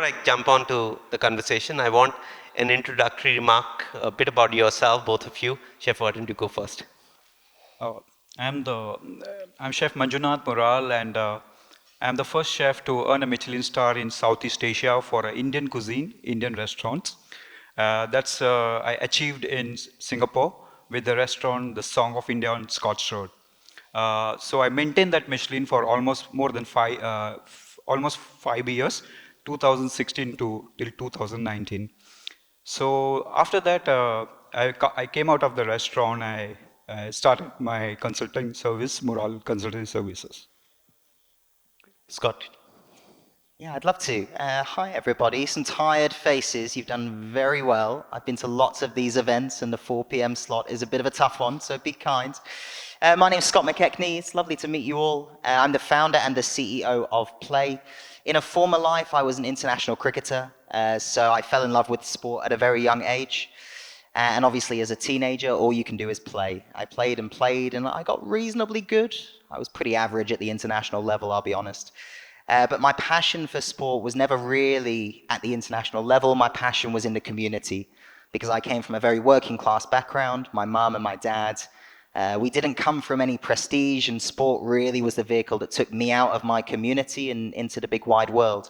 I jump on to the conversation, I want an introductory remark, a bit about yourself, both of you. Chef, why don't you go first? Oh, I'm Chef Manjunath Mural, and I'm the first chef to earn a Michelin star in Southeast Asia for Indian cuisine, Indian restaurants. I achieved in Singapore with the restaurant The Song of India on Scotch Road. So I maintained that Michelin for almost more than almost 5 years, 2016 to till 2019. So after that, I came out of the restaurant. I started my consulting service, Mural Consultancy Services. Scott. Yeah, I'd love to. Hi, everybody. Some tired faces. You've done very well. I've been to lots of these events, and the 4 p.m. slot is a bit of a tough one, so be kind. My name's Scott McKechnie. It's lovely to meet you all. I'm the founder and the CEO of PLAI. In a former life, I was an international cricketer, so I fell in love with sport at a very young age. And obviously, as a teenager, all you can do is play. I played, and I got reasonably good. I was pretty average at the international level, I'll be honest. But my passion for sport was never really at the international level. My passion was in the community because I came from a very working class background. My mum and my dad, we didn't come from any prestige, and sport really was the vehicle that took me out of my community and into the big wide world.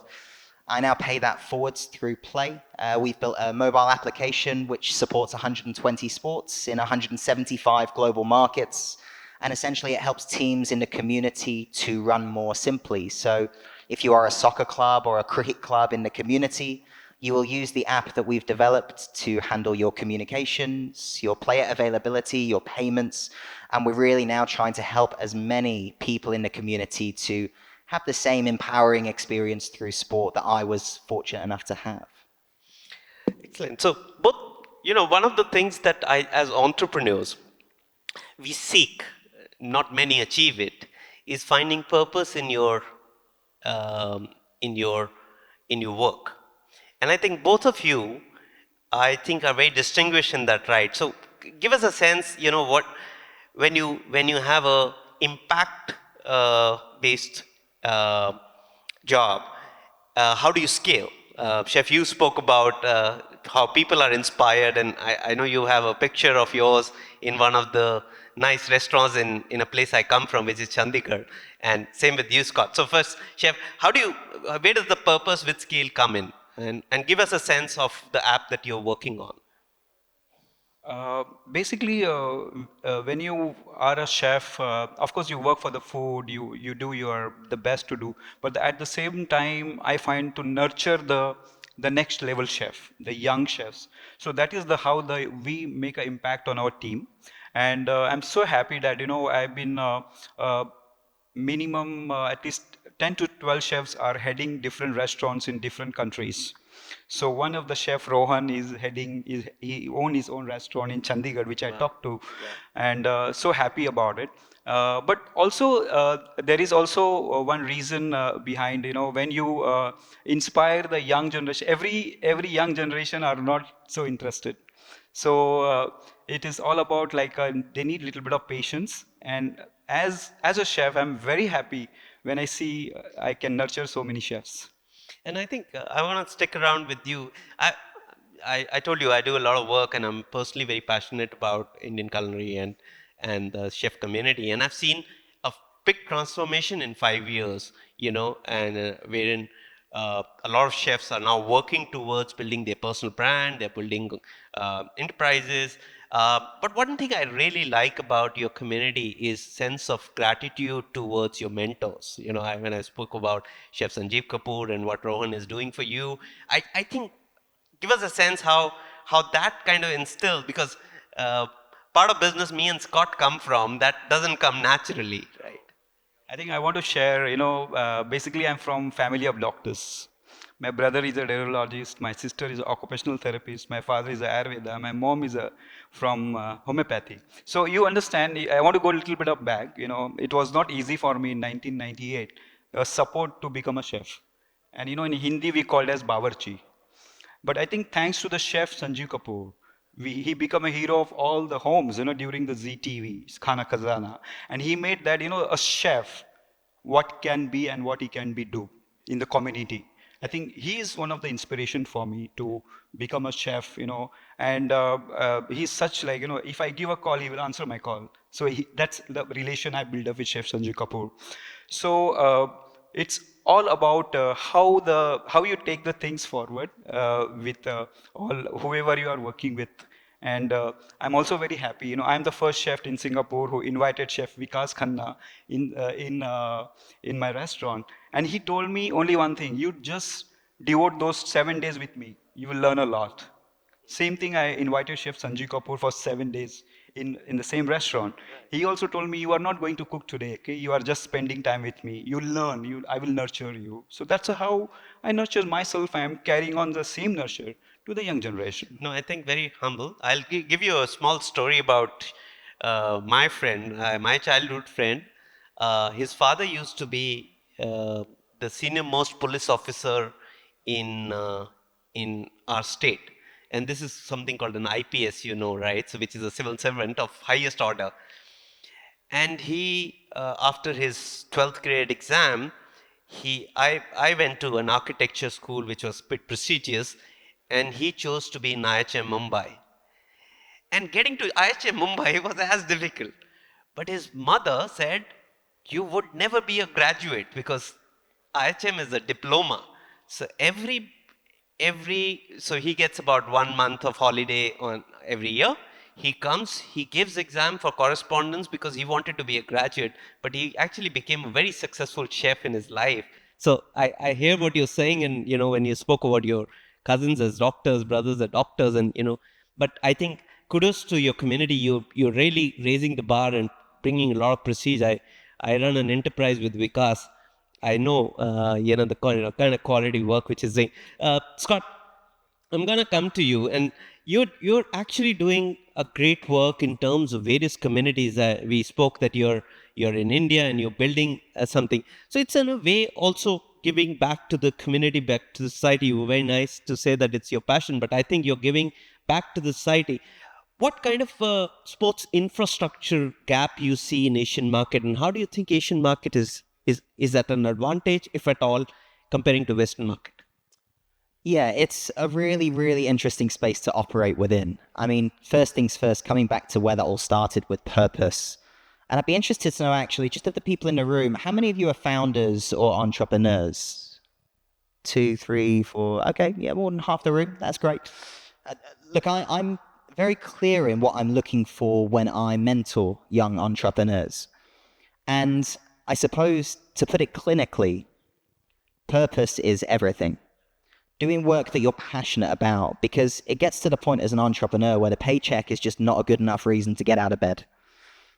I now pay that forwards through PLAI. We've built a mobile application which supports 120 sports in 175 global markets. And essentially it helps teams in the community to run more simply. So if you are a soccer club or a cricket club in the community, you will use the app that we've developed to handle your communications, your player availability, your payments. And we're really now trying to help as many people in the community to have the same empowering experience through sport that I was fortunate enough to have. Excellent. So, both, one of the things that as entrepreneurs, we seek, not many achieve it, is finding purpose in your um, in your in your work. And I think both of you, I think, are very distinguished in that, right? So give us a sense, what when you have a impact based uh, job, how do you scale? Chef, you spoke about how people are inspired, and I know you have a picture of yours in one of the nice restaurants in a place I come from, which is Chandigarh, and same with you, Scott. So first, Chef, where does the purpose with scale come in? And give us a sense of the app that you're working on. Basically, when you are a chef, of course you work for the food, you do the best to do, but at the same time, I find to nurture the next level chef, the young chefs. So that is how we make an impact on our team, and I'm so happy that I've been minimum at least 10 to 12 chefs are heading different restaurants in different countries. So one of the chef Rohan he owns his own restaurant in Chandigarh, which I talked to, and so happy about it. But also there is also one reason behind, when you inspire the young generation, every young generation are not so interested. So it is all about like they need a little bit of patience. And as a chef, I'm very happy when I see I can nurture so many chefs. And I think I want to stick around with you. I, I told you I do a lot of work, and I'm personally very passionate about Indian culinary and the chef community. And I've seen a big transformation in 5 years, and wherein a lot of chefs are now working towards building their personal brand. They're building enterprises. But one thing I really like about your community is sense of gratitude towards your mentors. When I spoke about Chef Sanjeev Kapoor and what Rohan is doing for you, I think give us a sense how that kind of instilled, because part of business me and Scott come from, that doesn't come naturally, right? I think I want to share, basically I'm from family of doctors. My brother is a neurologist, my sister is an occupational therapist, my father is a Ayurveda, my mom is from homeopathy. So you understand, I want to go a little bit of back, it was not easy for me in 1998, support to become a chef. And in Hindi we called as Bawarchi. But I think thanks to the chef Sanjeev Kapoor, he became a hero of all the homes, during the ZTV, Khana Khazana. And he made that, a chef, what can be and what he can be do in the community. I think he is one of the inspiration for me to become a chef, and he's such like, if I give a call, he will answer my call. So that's the relation I built up with Chef Sanjay Kapoor. So it's all about how you take the things forward with all whoever you are working with. And I'm also very happy. I'm the first chef in Singapore who invited Chef Vikas Khanna in my restaurant, and he told me only one thing: you just devote those 7 days with me. You will learn a lot. Same thing, I invited Chef Sanjay Kapoor for 7 days in the same restaurant. He also told me, you are not going to cook today, okay? You are just spending time with me. You'll learn, I will nurture you. So that's how I nurture myself. I am carrying on the same nurture to the young generation. No, I think very humble. I'll give you a small story about my friend, my childhood friend. His father used to be the senior most police officer in our state, and this is something called an IPS, right? So, which is a civil servant of highest order. And he, after his 12th grade exam, I went to an architecture school which was a bit prestigious, and he chose to be in IHM Mumbai. And getting to IHM Mumbai was as difficult. But his mother said, you would never be a graduate because IHM is a diploma. So so he gets about 1 month of holiday on every year. He comes, he gives exam for correspondence because he wanted to be a graduate, but he actually became a very successful chef in his life. So I hear what you're saying, and when you spoke about your cousins as doctors, brothers as doctors, and but I think kudos to your community. You're really raising the bar and bringing a lot of prestige. I run an enterprise with Vikas. I know, the kind of quality work which is doing. Scott, I'm gonna come to you, and you're actually doing a great work in terms of various communities. We spoke that you're in India and you're building something. So it's in a way also giving back to the community, back to the society. You were very nice to say that it's your passion, but I think you're giving back to the society. What kind of sports infrastructure gap you see in Asian market, and how do you think Asian market is at an advantage, if at all, comparing to Western market? Yeah, it's a really, really interesting space to operate within. I mean, first things first, coming back to where that all started with purpose. And I'd be interested to know, actually, just of the people in the room, how many of you are founders or entrepreneurs? 2, 3, 4. Okay, yeah, more than half the room. That's great. Look, I'm very clear in what I'm looking for when I mentor young entrepreneurs. And I suppose, to put it clinically, purpose is everything. Doing work that you're passionate about, because it gets to the point as an entrepreneur where the paycheck is just not a good enough reason to get out of bed.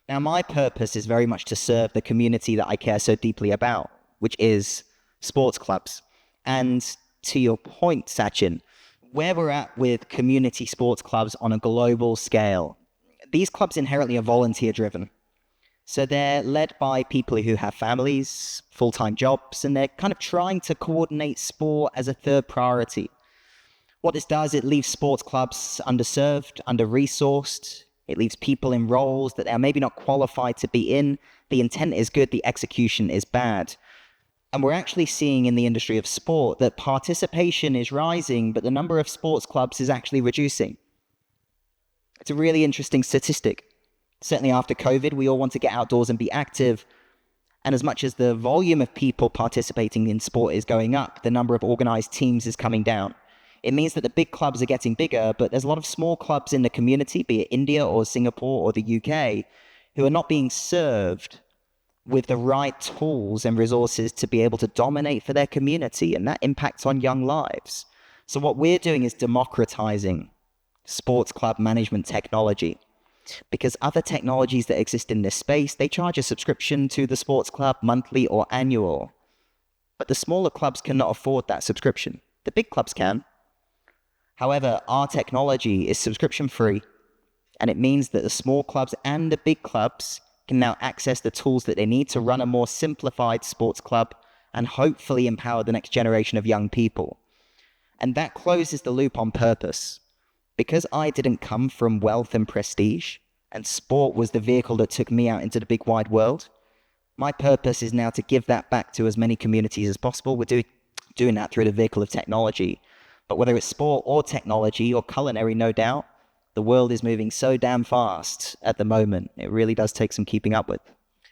Now, my purpose is very much to serve the community that I care so deeply about, which is sports clubs. And to your point, Sachin, where we're at with community sports clubs on a global scale, these clubs inherently are volunteer driven. So they're led by people who have families, full-time jobs, and they're kind of trying to coordinate sport as a third priority. What this does, it leaves sports clubs underserved, under-resourced. It leaves people in roles that they're maybe not qualified to be in. The intent is good, the execution is bad. And we're actually seeing in the industry of sport that participation is rising, but the number of sports clubs is actually reducing. It's a really interesting statistic. Certainly after COVID, we all want to get outdoors and be active. And as much as the volume of people participating in sport is going up, the number of organized teams is coming down. It means that the big clubs are getting bigger, but there's a lot of small clubs in the community, be it India or Singapore or the UK, who are not being served with the right tools and resources to be able to dominate for their community, and that impacts on young lives. So what we're doing is democratizing sports club management technology. Because other technologies that exist in this space, they charge a subscription to the sports club monthly or annual. But the smaller clubs cannot afford that subscription. The big clubs can. However, our technology is subscription free, and it means that the small clubs and the big clubs can now access the tools that they need to run a more simplified sports club and hopefully empower the next generation of young people. And that closes the loop on purpose. Because I didn't come from wealth and prestige, and sport was the vehicle that took me out into the big wide world, my purpose is now to give that back to as many communities as possible. We're doing that through the vehicle of technology. But whether it's sport or technology or culinary, no doubt, the world is moving so damn fast at the moment. It really does take some keeping up with.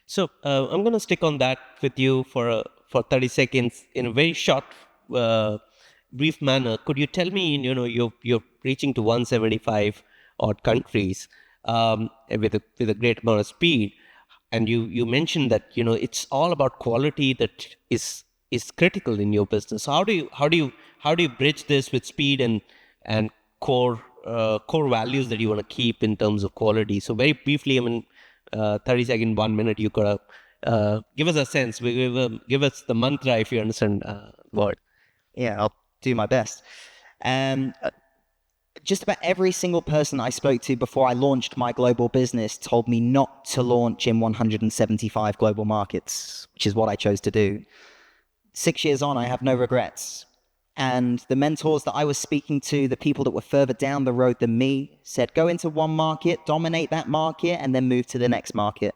So I'm going to stick on that with you for 30 seconds in a very short, brief manner. Could you tell me, you're reaching to 175 odd countries with a great amount of speed, and you mentioned that it's all about quality that is critical in your business. So how do you bridge this with speed and core values that you want to keep in terms of quality? So very briefly, 30 second, 1 minute, you could give us a sense, give us the mantra if you understand word. Yeah, I'll do my best. Just about every single person I spoke to before I launched my global business told me not to launch in 175 global markets, which is what I chose to do. 6 years on, I have no regrets. And the mentors that I was speaking to, the people that were further down the road than me, said, go into one market, dominate that market, and then move to the next market.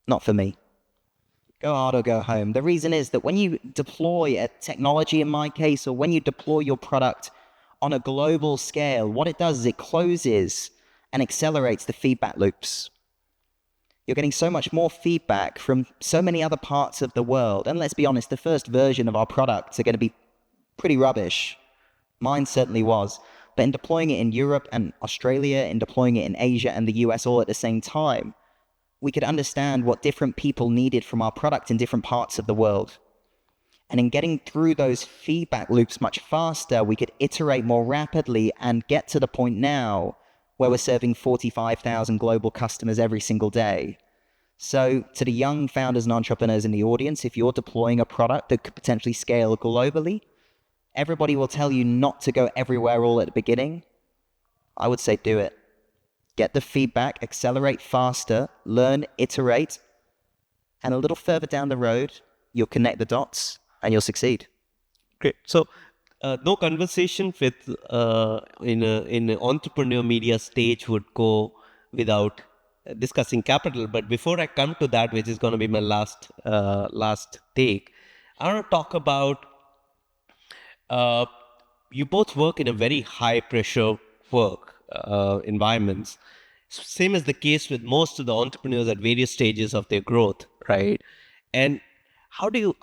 Not for me. Go hard or go home. The reason is that when you deploy a technology, in my case, or when you deploy your product on a global scale, what it does is it closes and accelerates the feedback loops. You're getting so much more feedback from so many other parts of the world. And let's be honest, the first version of our products are going to be pretty rubbish. Mine certainly was. But in deploying it in Europe and Australia, in deploying it in Asia and the US all at the same time, we could understand what different people needed from our product in different parts of the world. And in getting through those feedback loops much faster, we could iterate more rapidly and get to the point now where we're serving 45,000 global customers every single day. So to the young founders and entrepreneurs in the audience, if you're deploying a product that could potentially scale globally, everybody will tell you not to go everywhere all at the beginning. I would say do it. Get the feedback, accelerate faster, learn, iterate, and a little further down the road, you'll connect the dots and you'll succeed. Great. So no conversation with in an entrepreneur media stage would go without discussing capital. But before I come to that, which is going to be my last take, I want to talk about you both work in a very high pressure work environments. Same as the case with most of the entrepreneurs at various stages of their growth, right? And how do you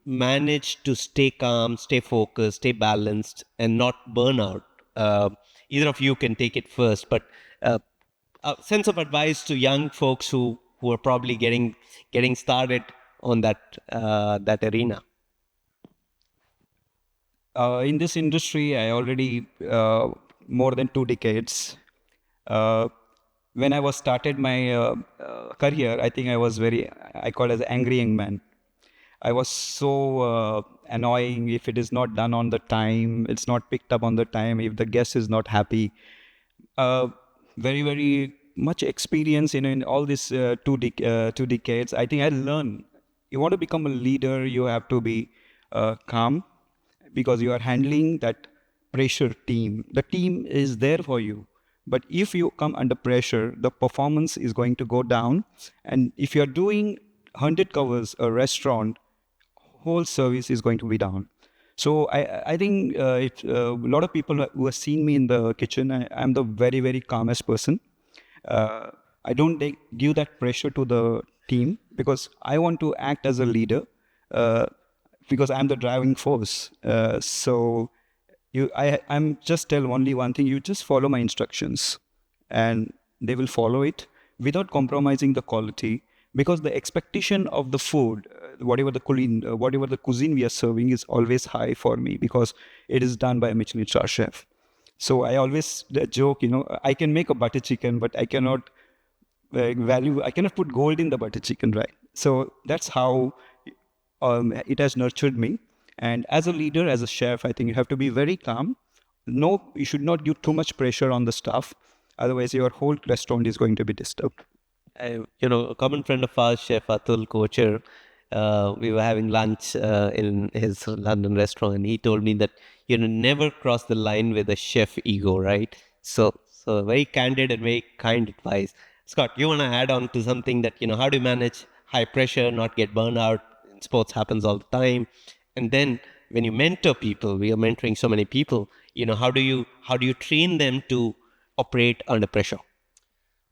manage to stay calm, stay focused, stay balanced, and not burn out? Either of you can take it first, but a sense of advice to young folks who are probably getting started on that arena. In this industry, I already more than 2 decades. When I was started my career, I think I call it as angry young man. I was so annoying if it is not done on the time, it's not picked up on the time, if the guest is not happy. Very, very much experience in all these 2 decades. I think I learned, you want to become a leader, you have to be calm, because you are handling that pressure team. The team is there for you. But if you come under pressure, the performance is going to go down. And if you're doing 100 covers a restaurant, whole service is going to be down. So I think a lot of people who have seen me in the kitchen, I'm the very, very calmest person. I don't give that pressure to the team because I want to act as a leader because I'm the driving force. I'm just tell only one thing, you just follow my instructions and they will follow it without compromising the quality, because the expectation of the food, whatever the cuisine we are serving is always high for me because it is done by a Michelin star chef. So I always joke, I can make a butter chicken, but I cannot put gold in the butter chicken, right? So that's how it has nurtured me. And as a leader, as a chef, I think you have to be very calm. No, you should not give too much pressure on the staff. Otherwise, your whole restaurant is going to be disturbed. A common friend of ours, Chef Atul Kocher, we were having lunch in his London restaurant, and he told me that never cross the line with a chef ego, right? So very candid and very kind advice. Scott, you want to add on to something that how do you manage high pressure, not get burnout? In sports happens all the time, and then when you mentor people, we are mentoring so many people, how do you train them to operate under pressure?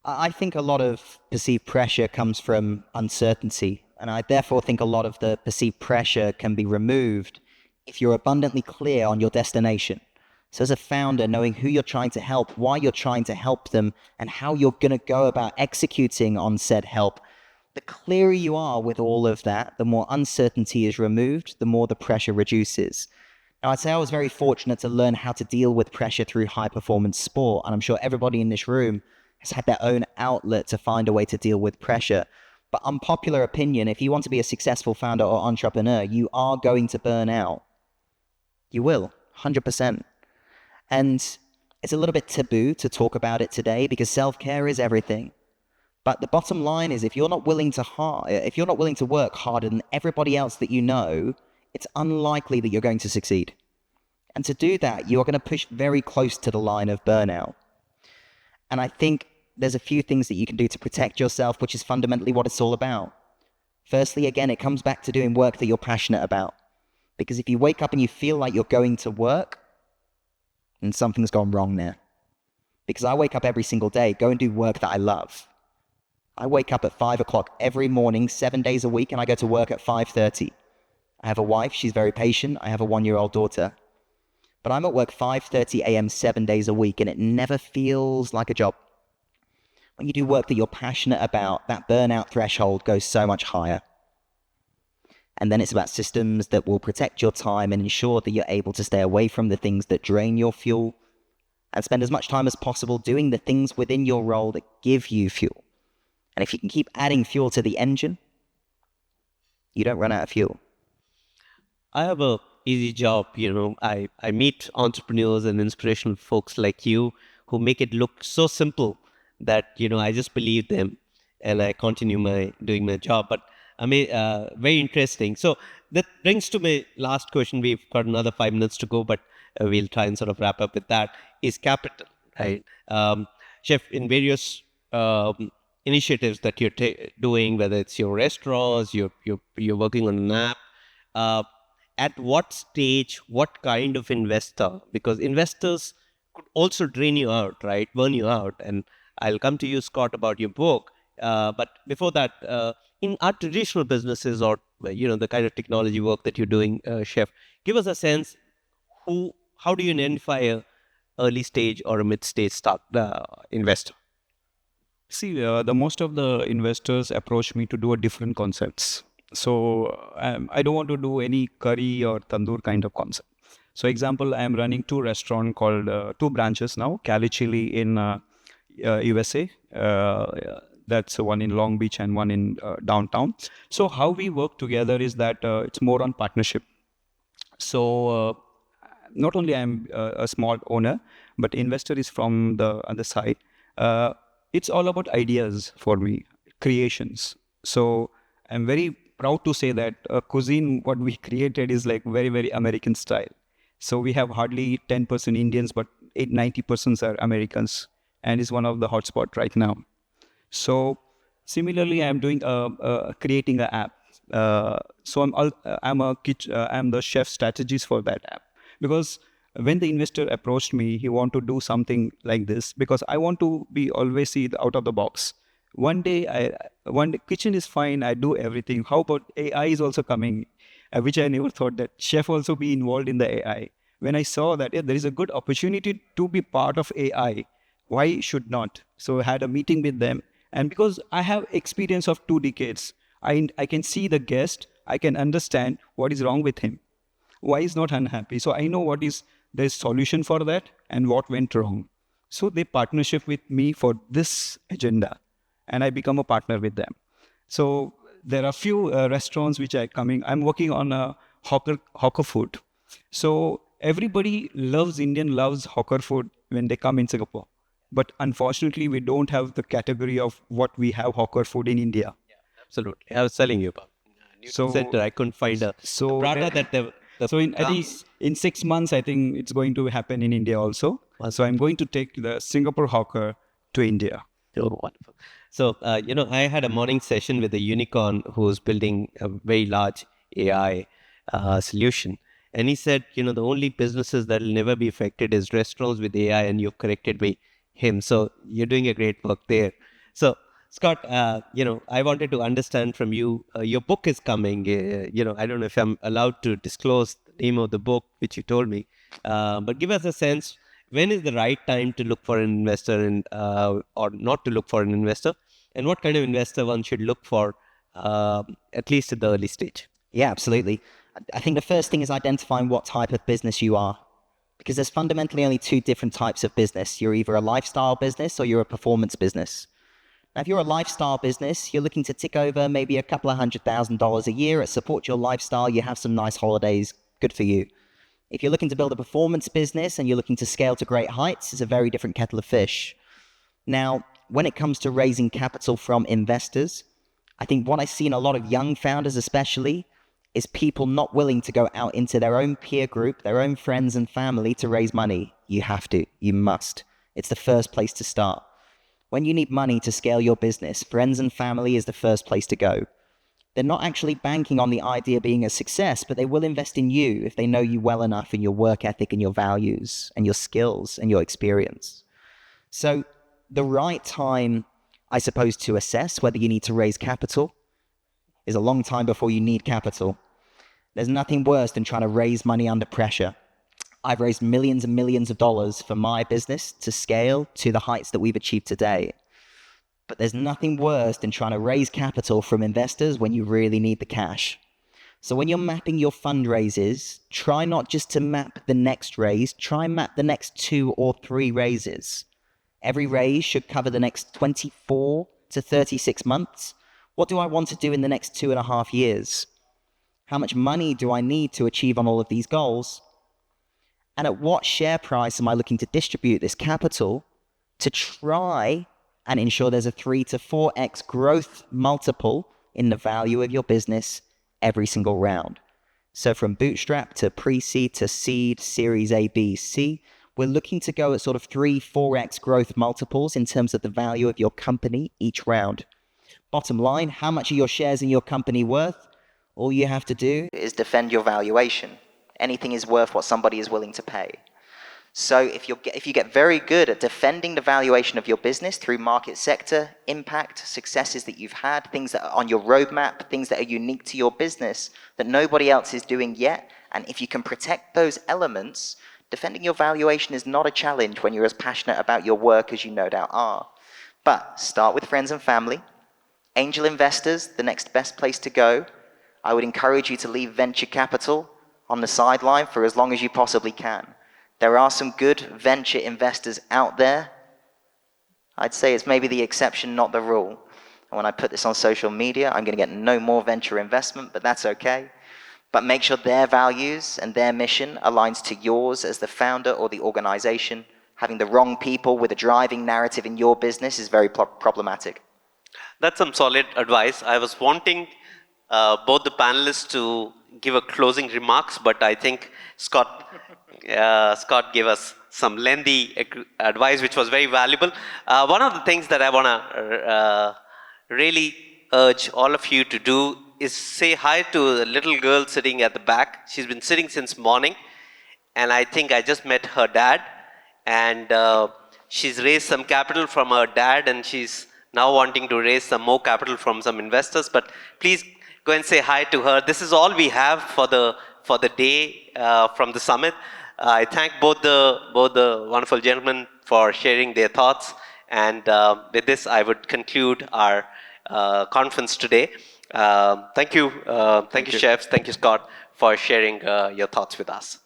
I think a lot of perceived pressure comes from uncertainty, and I therefore think a lot of the perceived pressure can be removed if you're abundantly clear on your destination. So as a founder, knowing who you're trying to help, why you're trying to help them, and how you're going to go about executing on said help, the clearer you are with all of that, the more uncertainty is removed, the more the pressure reduces. Now, I'd say I was very fortunate to learn how to deal with pressure through high-performance sport, and I'm sure everybody in this room has had their own outlet to find a way to deal with pressure. But unpopular opinion, if you want to be a successful founder or entrepreneur, you are going to burn out. You will, 100%. And it's a little bit taboo to talk about it today because self-care is everything. But the bottom line is if you're not willing to work harder than everybody else that you know, it's unlikely that you're going to succeed. And to do that, you are going to push very close to the line of burnout. And I think there's a few things that you can do to protect yourself, which is fundamentally what it's all about. Firstly, again, it comes back to doing work that you're passionate about. Because if you wake up and you feel like you're going to work, then something's gone wrong there. Because I wake up every single day, go and do work that I love. I wake up at 5 o'clock every morning, 7 days a week, and I go to work at 5:30. I have a wife, she's very patient. I have a 1-year-old daughter. But I'm at work 5:30 a.m. 7 days a week, and it never feels like a job. When you do work that you're passionate about, that burnout threshold goes so much higher. And then it's about systems that will protect your time and ensure that you're able to stay away from the things that drain your fuel and spend as much time as possible doing the things within your role that give you fuel. And if you can keep adding fuel to the engine, you don't run out of fuel. I have a easy job, I meet entrepreneurs and inspirational folks like you who make it look so simple that, I just believe them and I continue doing my job. But very interesting. So that brings to my last question. We've got another 5 minutes to go, but we'll try and sort of wrap up with that. Is capital, right? Chef, in various initiatives that you're doing, whether it's your restaurants, you're working on an app, at what stage, what kind of investor? Because investors could also drain you out, right? Burn you out. And I'll come to you, Scott, about your book. But before that, in our traditional businesses or, the kind of technology work that you're doing, Chef, give us a sense, how do you identify a early stage or a mid-stage start investor? See, the most of the investors approach me to do a different concepts. So I don't want to do any curry or tandoor kind of concept. So example, I am running 2 restaurants called 2 branches now, Cali Chili in USA. That's one in Long Beach and one in downtown. So how we work together is that it's more on partnership. So not only I'm a small owner, but investor is from the other side. It's all about ideas for me, creations. So I'm very proud to say that cuisine, what we created is like very, very American style. So we have hardly 10% Indians, but 90% are Americans, and is one of the hotspot right now. So similarly, I'm doing creating an app. So I'm the chef strategist for that app, because when the investor approached me, he want to do something like this because I want to be always see out of the box. One day kitchen is fine, I do everything. How about AI is also coming, which I never thought that chef also be involved in the AI. When I saw that there is a good opportunity to be part of AI, why should not? So I had a meeting with them, and because I have experience of 2 decades, I can see the guest, I can understand what is wrong with him, why he's not unhappy. So I know what is the solution for that and what went wrong. So they partnership with me for this agenda, and I become a partner with them. So there are few restaurants which are coming. I'm working on a hawker food. So everybody loves hawker food when they come in Singapore. But unfortunately, we don't have the category of what we have hawker food in India. Yeah, absolutely. I was telling you about So center. I couldn't find a prata that they I think in 6 months, I think it's going to happen in India also. So I'm going to take the Singapore hawker to India. Oh, wonderful. So, I had a morning session with a unicorn who's building a very large AI solution. And he said, the only businesses that will never be affected is restaurants with AI, and you've corrected him. So you're doing a great work there. So Scott, I wanted to understand from you, your book is coming. I don't know if I'm allowed to disclose the name of the book, which you told me, but give us a sense, when is the right time to look for an investor or not to look for an investor, and what kind of investor one should look for, at least at the early stage? Yeah, absolutely. I think the first thing is identifying what type of business you are, because there's fundamentally only two different types of business. You're either a lifestyle business or you're a performance business. Now, if you're a lifestyle business, you're looking to tick over maybe a couple of $100,000 a year. It supports your lifestyle. You have some nice holidays. Good for you. If you're looking to build a performance business and you're looking to scale to great heights, it's a very different kettle of fish. Now, when it comes to raising capital from investors, I think what I see in a lot of young founders especially is people not willing to go out into their own peer group, their own friends and family to raise money. You have to. You must. It's the first place to start. When you need money to scale your business, friends and family is the first place to go. They're not actually banking on the idea being a success, but they will invest in you if they know you well enough in your work ethic and your values and your skills and your experience. So the right time, I suppose, to assess whether you need to raise capital is a long time before you need capital. There's nothing worse than trying to raise money under pressure. I've raised millions and millions of dollars for my business to scale to the heights that we've achieved today. But there's nothing worse than trying to raise capital from investors when you really need the cash. So when you're mapping your fundraisers, try not just to map the next raise, try and map the next 2 or 3 raises. Every raise should cover the next 24 to 36 months. What do I want to do in the next 2.5 years? How much money do I need to achieve on all of these goals? And at what share price am I looking to distribute this capital to try and ensure there's a 3 to 4x growth multiple in the value of your business every single round? So from bootstrap to pre-seed to seed, series A, B, C, we're looking to go at sort of 3, 4x growth multiples in terms of the value of your company each round. Bottom line, how much are your shares in your company worth? All you have to do is defend your valuation. Anything is worth what somebody is willing to pay. So if you get very good at defending the valuation of your business through market sector, impact, successes that you've had, things that are on your roadmap, things that are unique to your business that nobody else is doing yet, and if you can protect those elements, defending your valuation is not a challenge when you're as passionate about your work as you no doubt are. But start with friends and family. Angel investors, the next best place to go. I would encourage you to leave venture capital on the sideline for as long as you possibly can. There are some good venture investors out there. I'd say it's maybe the exception, not the rule. And when I put this on social media, I'm going to get no more venture investment, but that's okay. But make sure their values and their mission aligns to yours as the founder or the organization. Having the wrong people with a driving narrative in your business is very problematic. That's some solid advice. I was wanting both the panelists to give a closing remarks, but I think Scott gave us some lengthy advice, which was very valuable. One of the things that I want to really urge all of you to do is say hi to the little girl sitting at the back. She's been sitting since morning, and I think I just met her dad, and she's raised some capital from her dad, and she's now wanting to raise some more capital from some investors. But please go and say hi to her. This is all we have for the day from the summit. I thank both the wonderful gentlemen for sharing their thoughts, and with this I would conclude our conference today. Thank you, chefs. Thank you, Scott, for sharing your thoughts with us.